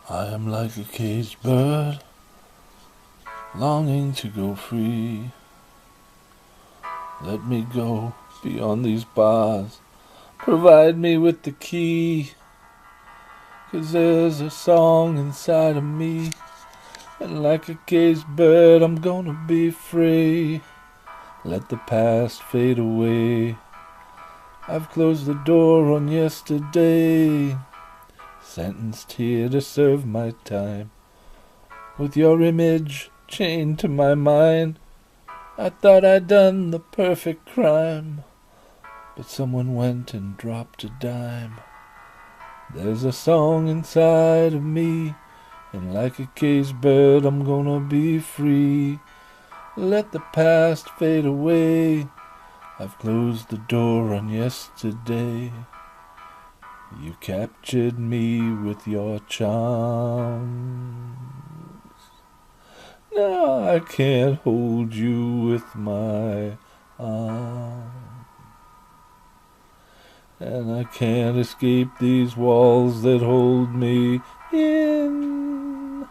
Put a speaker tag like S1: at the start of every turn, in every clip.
S1: I am like a caged bird, longing to go free. Let me go beyond these bars, provide me with the key. 'Cause there's a song inside of me, and like a caged bird I'm gonna be free. Let the past fade away. I've closed the door on yesterday, sentenced here to serve my time. With your image chained to my mind, I thought I'd done the perfect crime, but someone went and dropped a dime. There's a song inside of me, and like a caged bird I'm gonna be free. Let the past fade away. I've closed the door on yesterday. You captured me with your charms. Now I can't hold you with my arms, and I can't escape these walls that hold me in,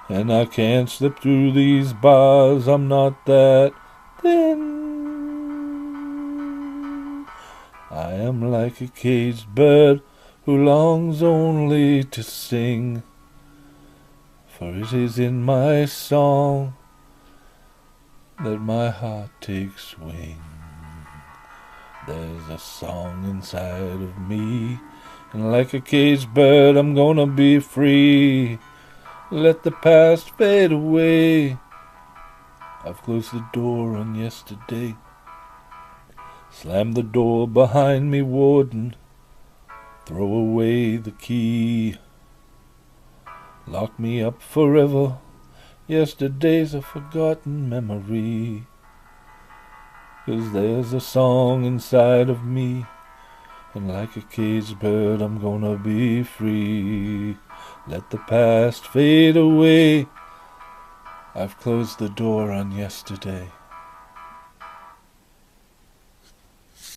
S1: and I can't slip through these bars, I'm not that thin. I am like a caged bird who longs only to sing, for it is in my song that my heart takes wing. There's a song inside of me, and like a caged bird I'm gonna be free. Let the past fade away. I've closed the door on yesterday. Slam the door behind me, warden. Throw away the key. Lock me up forever. Yesterday's a forgotten memory. 'Cause there's a song inside of me, and like a caged bird I'm gonna be free. Let the past fade away. I've closed the door on yesterday.